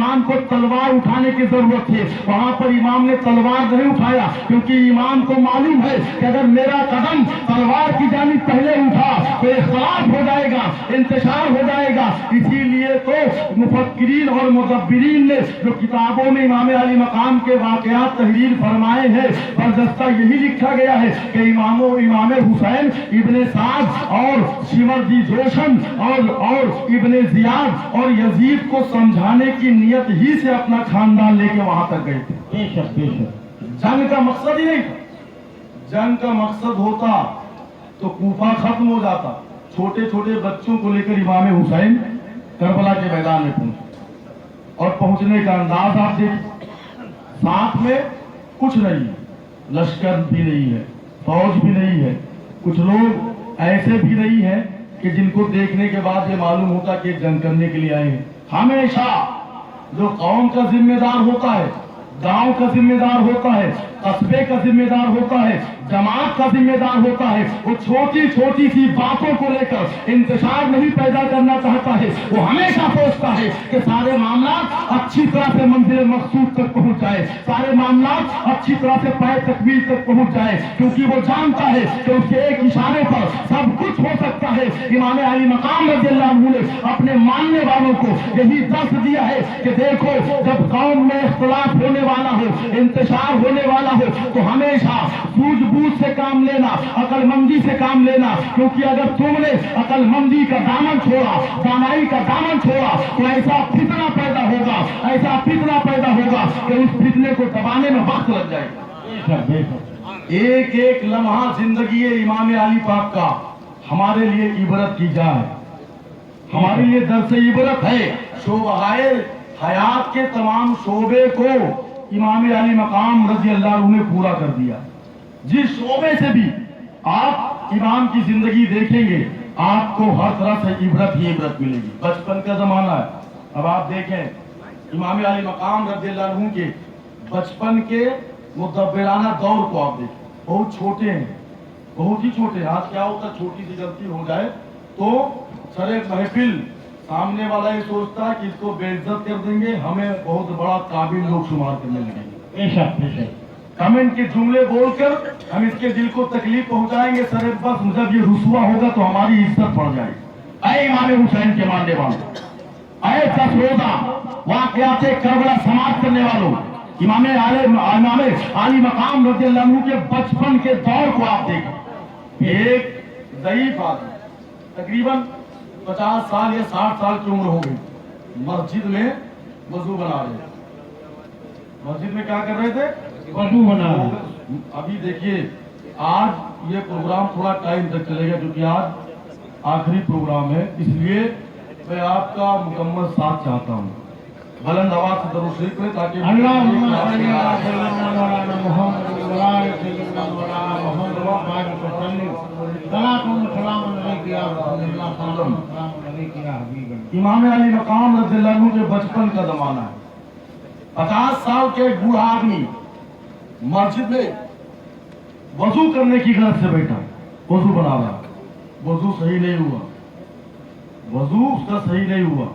इमाम को तलवार उठाने की जरूरत थी, वहां पर इमाम ने तलवार नहीं उठाया, क्योंकि इमाम को मालूम है कि अगर मेरा कदम तलवार की जानिब पहले उठा तो इख्तिलाफ हो जाएगा, इंतशार हो जाएगा। इसीलिए तो मुफक्किरीन और मुदब्बिरीन ने जो किताबों में इमाम अली मकाम के वाक़यात तहरीर फरमाए हैं, बरदस्ता यही लिखा गया है कि इमाम हुसैन इब्ने साद और शिमरजी जोशन और इब्ने जियाद और यजीद को समझाने की नियत ही से अपना खानदान लेके वहां तक गए थे। बेशक बेशक जंग का मकसद ही नहीं था, जंग का मकसद होता तो कूफा खत्म हो जाता। छोटे छोटे बच्चों को लेकर इमाम हुसैन करबला के मैदान में पहुंचे, और पहुंचने का अंदाज आप देखिए, साथ में कुछ नहीं है, लश्कर भी नहीं है, फौज भी नहीं है, कुछ लोग ऐसे भी नहीं है कि जिनको देखने के बाद ये मालूम होता कि जंग करने के लिए आए हैं। हमेशा जो कौम का जिम्मेदार होता है, गांव का जिम्मेदार होता है, कस्बे का जिम्मेदार होता है, जमात का जिम्मेदार होता है, वो छोटी छोटी सी बातों को लेकर इंतशार नहीं पैदा करना चाहता है। वो हमेशा सोचता है कि सारे मामला अच्छी तरह से मंजिल मकसूद तक पहुंच जाए, सारे मामला अच्छी तरह से पैर तकबीर तक पहुंच जाए, क्योंकि वो जानता है कि उसके एक इशारे पर सब कुछ हो सकता है। इमाम अली मकाम रज़ियल्लाहु अन्हु ने अपने मानने वालों को यही दर्श दिया है कि देखो, जब कौम में इख्तिलाफ होने वाला हो, इंतशार होने वाला हो, तो हमेशा सूझबूझ से काम लेना, अकलमंदी से काम लेना, क्योंकि अगर तुमने अकलमंदी का दामन छोड़ा, दानाई का दामन छोड़ा, तो ऐसा फितना पैदा होगा, ऐसा फितना पैदा होगा कि उस फितने को दबाने में वक्त लग जाएगा। एक एक लम्हा जिंदगी इमाम अली पाक का हमारे लिए इबरत की जाए, हमारे लिए दर्स इबरत है। शोबहाए हयात के तमाम शोबे को इमाम अली मकाम रज़ियल्लाहु अन्हु ने पूरा कर दिया। जिस शोबे से भी आप इमाम की जिंदगी देखेंगे, आपको हर तरह से इबरत ही इबरत मिलेगी। बचपन का जमाना है, अब आप देखें इमाम अली मकाम रज़ियल्लाहु अन्हु के बचपन के मुदब्बिराना दौर को आप देखें, बहुत छोटे हैं, बहुत ही छोटे। आज क्या होता है, छोटी सी गलती हो जाए तो सरे महफिल सामने वाला ये सोचता है कि इसको बेइज्जत कर देंगे, हमें बहुत बड़ा काबिल लोग शुमार करने लगेंगे। कमेंट के जुमले बोलकर हम इसके दिल को तकलीफ पहुंचाएंगे, सरे बस जब ये रुसवा होगा तो हमारी इज्जत बढ़ जाएगी। ऐ इमाम हुसैन के मानने वालों, ऐ 10 रोजा वाक़यात करबला समाप्त करने वालों, इमाम अली मकाम रज़ियल्लाहु अन्हु के बचपन के दौर को आप देखें। एक ज़ईफ आदमी, तकरीबन 50 साल या 60 साल की उम्र हो गई, मस्जिद में वजू बना रहे, मस्जिद में क्या कर रहे थे, वजू बना रहे। अभी देखिए, आज ये प्रोग्राम थोड़ा टाइम तक चलेगा, क्योंकि आज आखिरी प्रोग्राम है, इसलिए मैं आपका मुकम्मल साथ चाहता हूँ। बुलंद आवाज से दरूद शरीफ करें ताकि इमाम अली मकाम रज़ियल्लाहु अन्हु के बचपन का जमाना है। 50 साल के बूढ़ा आदमी मस्जिद में वजू करने की गरज से बैठा, वजू बना रहा, वजू सही नहीं हुआ, वजू उसका सही नहीं हुआ।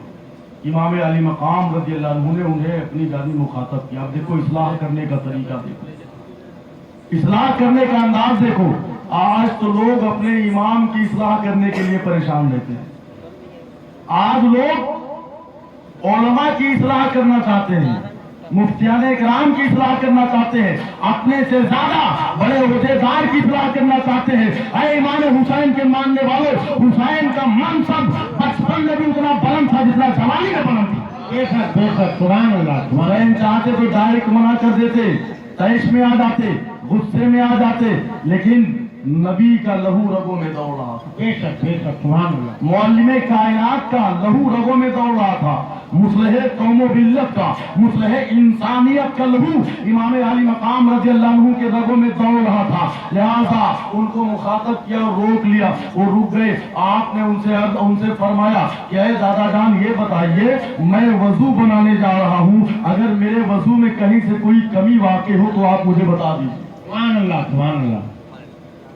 इमाम अली मकाम रज़ियल्लाहु अन्हु ने उन्हें अपनी जानिब मुखातब किया। अब देखो इस्लाह करने का तरीका देखो, इस्लाह करने का अंदाज देखो। आज तो लोग अपने इमाम की इस्लाह करने के लिए परेशान रहते हैं। आज लोग उलमा की इस्लाह करना चाहते हैं, मुफ्तियाने इकराम की इस्लाह करना चाहते हैं, अपने से ज्यादा बड़े ओहदेदार की इस्लाह करना चाहते हैं। ऐ इमाम हुसैन के मानने वालों, हुसैन का मनसब बचपन में भी उतना बुलंद था जितना जवानी में बुलंद था। बेशक बेशक, सुभान अल्लाह। हुसैन चाहते तो डायरेक्ट मना कर देते, तैश में आ जाते, गुस्से में आ जाते, लेकिन नबी का लहू रगों में दौड़ रहा था। बेशक बेशक, सुभान अल्लाह। मुअल्लिमे कायनात का लहू रगों में दौड़ रहा था, मुस्लिह कौमो बिल्लत का, मुस्लिह इंसानियत का लहू इमाम अली मकाम रज़ियल्लाहु अन्हु के रगों में दौड़ रहा था। लिहाजा उनको मुखातब किया और रोक लिया, वो रुक गए। आपने उनसे फरमाया कि ऐ दादा जान, ये बताइए, मैं वजू बनाने जा रहा हूँ, अगर मेरे वजू में कहीं से कोई कमी वाक़ई हो तो आप मुझे बता दीजिए। सुभान अल्लाह, सुभान अल्लाह।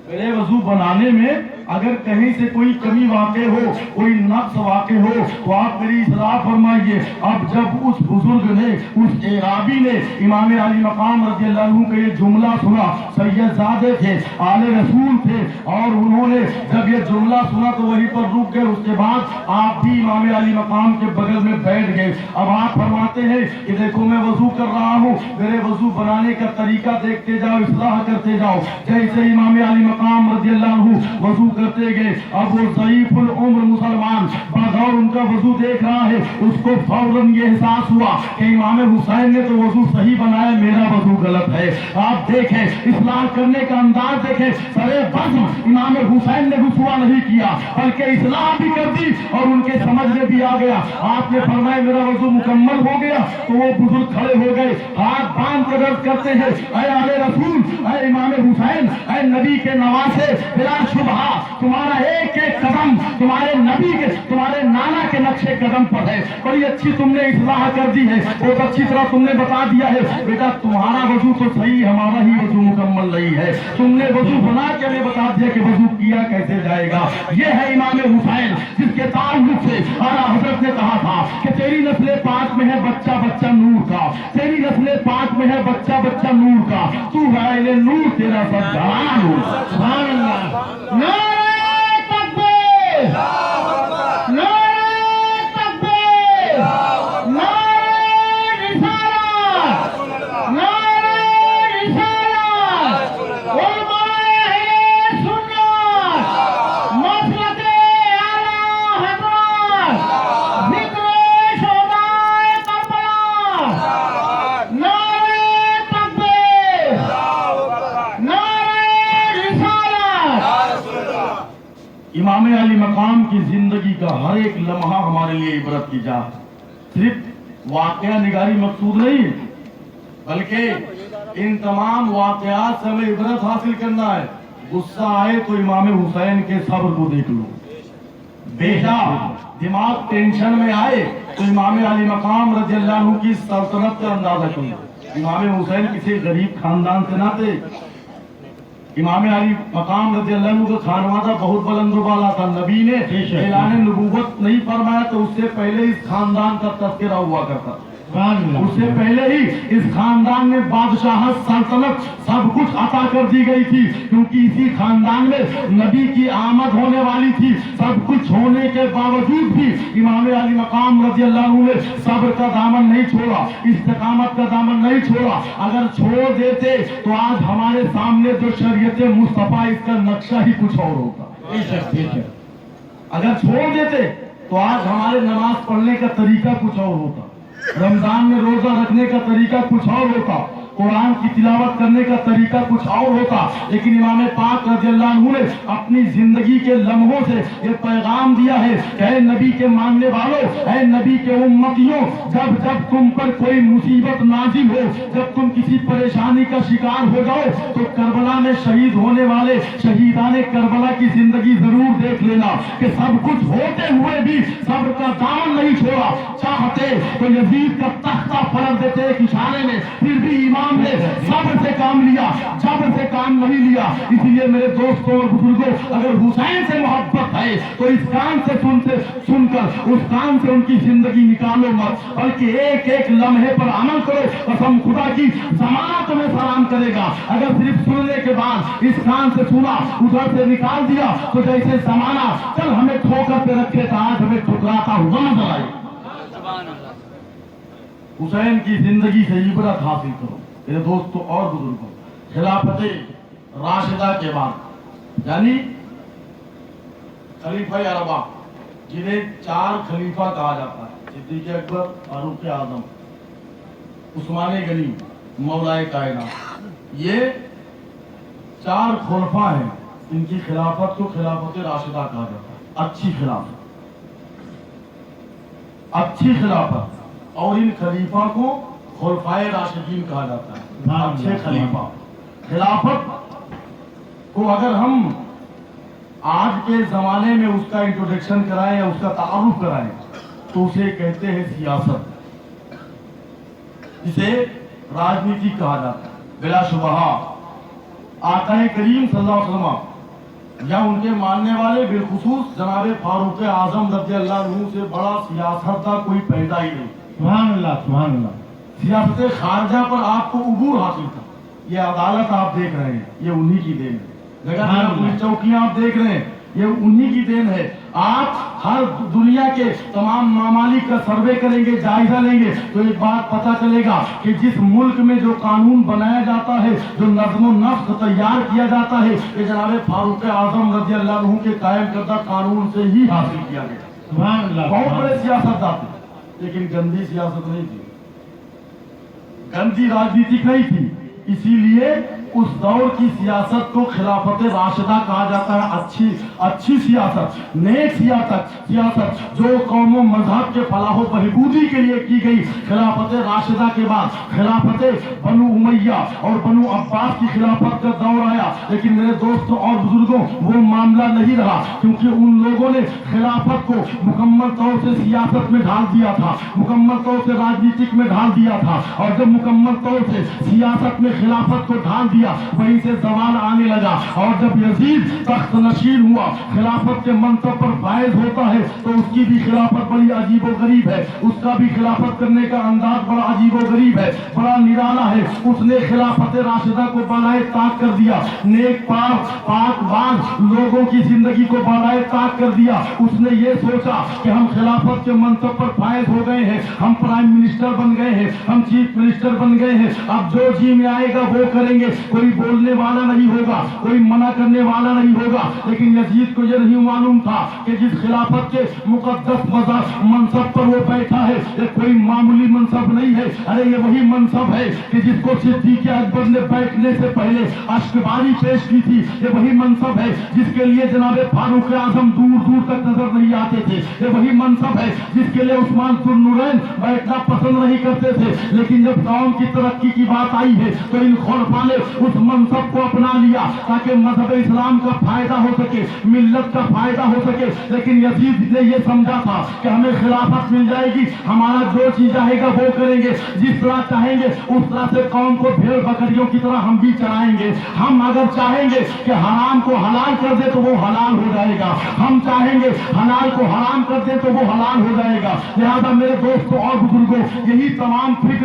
मेरे वजू बनाने में अगर कहीं से कोई कमी वाक़ हो, कोई नक्स वाक़ हो, तो आप मेरी इस्लाह फरमाइए। अब जब उस बुजुर्ग ने, उस एराबी ने इमाम अली मकाम रज़ियल्लाहु अन्हु का ये जुमला सुना, सैयदजादे थे, आले रसूल थे, और उन्होंने जब ये जुमला सुना तो वहीं पर रुक गए। उसके बाद आप भी इमाम अली मकाम के बगल में बैठ गए। अब आप फरमाते हैं कि देखो मैं वजू कर रहा हूँ, मेरे वजू बनाने का तरीका देखते जाओ, इस्लाह करते जाओ। जैसे इमाम अली मकाम रज़ियल्लाहु अन्हु वजू करते गए, अब वो ज़ईफुल उम्र मुसलमान बगौर उनका वजू देख रहा है, उसको फौरन ये एहसास हुआ कि इमाम हुसैन ने तो वजू सही बनाया, मेरा वजू गलत है। आप देखें इस्लाह करने का अंदाज देखें, सरे बज़्म इमाम हुसैन ने रुसवा नहीं किया, बल्कि इस्लाह भी कर दी और उनके समझ में भी आ गया। आपने फरमाया मेरा वजू मुकम्मल हो गया, तो वो बुजुर्ग खड़े हो गए, हाथ बांध कर अर्ज करते हैं, ऐ आले रसूल, ऐ इमाम हुसैन, ऐ नबी के नवासे, बिला शुबहा तुम्हारा एक एक कदम तुम्हारे नबी के, तुम्हारे नाना के नक्शे कदम पर है। बड़ी अच्छी तुमने इस्लाह कर दी है, बहुत अच्छी तरह तुमने बता दिया है, बेटा तुम्हारा वजू तो सही, हमारा ही वजू मुकम्मल नहीं है। तुमने वजू बना के हमें बता दिया कि वजू किया कैसे जाएगा। ये है इमाम हुसैन, जिसके ताल्लुक से आला हजरत ने कहा था कि तेरी नस्ल पाक में है बच्चा बच्चा नूर का, तेरी नस्ल पाक में है बच्चा बच्चा नूर का, तू है नूर, तेरा सब जहां नूर। सुभान अल्लाह। नारे तकबीर, नारे तकबीर, नारे रिसालत, नारे रिसालत, उलमाए सुन्नत, मसलके आला हज़रत, ज़िक्र शुहदाए करबला, नारे तकबीर, नारे रिसालत। इमाम अली मकाम की जिंदगी का हर एक लम्हा हमारे लिए इबरत की जा, सिर्फ वाकया निगारी मकसूद नहीं, बल्कि इन तमाम वाकयात से हमें इबरत हासिल करना है। गुस्सा आए तो इमाम हुसैन के सब्र को देख लो, बेटा दिमाग टेंशन में आए तो इमाम अली मकाम रज़ियल्लाहु अन्हु की सल्तनत का अंदाजा करो। इमाम हुसैन किसी गरीब खानदान से ना थे। इमाम अली मकाम रज़ियल्लाहु अन्हु का खानवादा बहुत बुलंदबाला था। नबी ने ऐलान नबूवत नहीं फरमाया तो उससे पहले इस खानदान का तज़किरा हुआ करता, उससे पहले ही इस खानदान में बादशाहत, सल्तनत सब कुछ अता कर दी गई थी, क्योंकि इसी खानदान में नबी की आमद होने वाली थी। सब कुछ होने के बावजूद भी इमाम अली मकाम रज़ियल्लाहु अन्हु ने सब्र का दामन नहीं छोड़ा, इस्तिकामत का दामन नहीं छोड़ा। अगर छोड़ देते तो आज हमारे सामने जो शरीयत मुस्तफा, इसका नक्शा ही कुछ और होता। अगर छोड़ देते तो आज हमारे नमाज पढ़ने का तरीका कुछ और होता, रमजान में रोजा रखने का तरीका कुछ और होता, कुरान की तिलावत करने का तरीका कुछ और होता। लेकिन इमाम पाक रज़ियल्लाहु अन्हु ने अपनी जिंदगी के लम्हों से ये पैगाम दिया है, ऐ नबी के मानने वालों, ऐ नबी के उम्मतियों, जब जब तुम पर कोई मुसीबत नाजिल हो, जब तुम किसी परेशानी का शिकार हो जाओ, तो करबला में शहीद होने वाले शहीदाने करबला की जिंदगी जरूर देख लेना कि सब कुछ होते हुए भी सब्र का दामन नहीं छोड़ा। चाहते तो यजीद का तख्ता पलट देते एक इशारे में, फिर भी इमाम ने सब्र से काम लिया, जबर से काम नहीं लिया। इसलिए मेरे दोस्तों और बुजुर्गों, अगर हुसैन से मोहब्बत है तो इस कान से सुनकर उस कान से उनकी जिंदगी निकालो मत, बल्कि एक एक लम्हे पर अमल करो। कसम खुदा की ज़माना तुम्हें सलाम करेगा। अगर सिर्फ सुनने के बाद इस कान से सुना, उधर से निकाल दिया, तो जैसे ज़माना चल हमें ठोकर पे रखे था, आज हमें ठुकराता हुआ नजर आए। हुसैन की जिंदगी से इबरत हासिल करो मेरे दोस्तों और बुजुर्गों। खिलाफत राशिदा के बाद यानी खलीफा अरबा, जिन्हें 4 खलीफा कहा जाता है, सिद्दीक़ अकबर, फारूक आज़म, उस्मान गनी, मौलाए कायनात, ये 4 खुलफा हैं। इनकी खिलाफत को खिलाफत राशिदा कहा जाता है। अच्छी खिलाफत, अच्छी खिलाफत। और इन खलीफा को खुलफाए राशिदीन कहा जाता है, अच्छे खलीफा। खिलाफत को अगर हम आज के जमाने में उसका इंट्रोडक्शन कराएं या उसका तारुफ कराएं तो उसे कहते हैं सियासत, इसे राजनीति कहा जाता है। बिला शुबहा आका करीम सल्लल्लाहु अलैहि वसल्लम या उनके मानने वाले बिलखुसूस जनाब फारूक आजम रज़ी अल्लाह अन्हु से बड़ा सियासत का कोई पैदा ही नहीं। सुभान अल्लाह, सुभान अल्लाह। सियासत खारजा पर आपको उबूर हासिल था। ये अदालत आप देख रहे हैं, ये उन्हीं की देन है। जगह जगह पुलिस चौकियां आप देख रहे हैं, ये उन्हीं की देन है। आप हर दुनिया के तमाम मामालिक का सर्वे करेंगे, जायजा लेंगे, तो एक बात पता चलेगा कि जिस मुल्क में जो कानून बनाया जाता है, जो नज़्म नफ्स तैयार किया जाता है, ये जनाब फारूक आजम रज़ी अल्लाह अन्हु के कायम करदा कानून से ही हासिल किया गया। सुभान अल्लाह। बहुत बड़े सियासतदान थे, लेकिन गंदी सियासत नहीं थी, गंदी राजनीति नहीं थी। इसीलिए उस दौर की सियासत को खिलाफत राशिदा कहा जाता है। अच्छी सियासत, नेक सियासत जो कौम व मजहब के फलाह बहबूदी के लिए की गई। खिलाफत राशिदा के बाद खिलाफत बनु उमैया और बनु अब्बास की खिलाफत का दौर आया, लेकिन मेरे दोस्तों और बुजुर्गों वो मामला नहीं रहा, क्योंकि उन लोगों ने खिलाफत को मुकम्मल तौर से सियासत में ढाल दिया था, मुकम्मल तौर से राजनीतिक में ढाल दिया था। और जब मुकम्मल तौर से सियासत में खिलाफत को ढाल दिया, वहीं से जवाल आने लगा। और जब यजीद तख्त नशीर हुआ, खिलाफत के मंसब पर फायज होता है, तो उसकी भी खिलाफत बड़ी अजीबो गरीब है, उसका भी खिलाफत करने का अंदाज बड़ा अजीबो गरीब है, बड़ा निराला है। उसने खिलाफत राशिदा को बालाए ताक कर दिया, नेक पाक लोगों की जिंदगी को बालाए ताक कर दिया। उसने ये सोचा कि हम खिलाफत के मंसब पर फायज हो गए हैं, हम प्राइम मिनिस्टर बन गए हैं, हम चीफ मिनिस्टर बन गए हैं, अब जो जी में आएगा वो करेंगे, कोई बोलने वाला नहीं होगा, कोई मना करने वाला नहीं होगा। लेकिन यजीद को यह नहीं मालूम था कि जिस खिलाफत के मुकद्दस मनसब पर वो बैठा है, ये कोई मामूली मनसब नहीं है। अरे ये वही मनसब है कि जिसको सिद्दीक़ अकबर ने बैठने से पहले अश्कबारी पेश की थी, ये वही मनसब है जिसके लिए जनाब फारूक आजम दूर दूर तक नजर नहीं आते थे, ये वही मनसब है जिसके लिए उस्मान ज़ुन्नुरैन बैठना पसंद नहीं करते थे। लेकिन जब कौम की तरक्की की बात आई है, तो इन खुलफा ने उस मनसब को अपना लिया ताकि मजहब इस्लाम का फायदा हो सके, मिल्लत का फायदा हो सके। लेकिन यजीद ने यह समझा था कि हमें खिलाफत मिल जाएगी, हमारा जो चीज चाहेगा वो करेंगे, जिस तरह चाहेंगे उस तरह से कौम को भेड़ बकरियों की तरह हम भी चलाएंगे। हम अगर चाहेंगे कि हराम को हलाल कर दे तो वो हलाल हो जाएगा, हम चाहेंगे हलाल को हराम कर दे तो वो हलाल हो जाएगा। लिहाजा मेरे दोस्तों और बुजुर्गों, यही तमाम फिक्र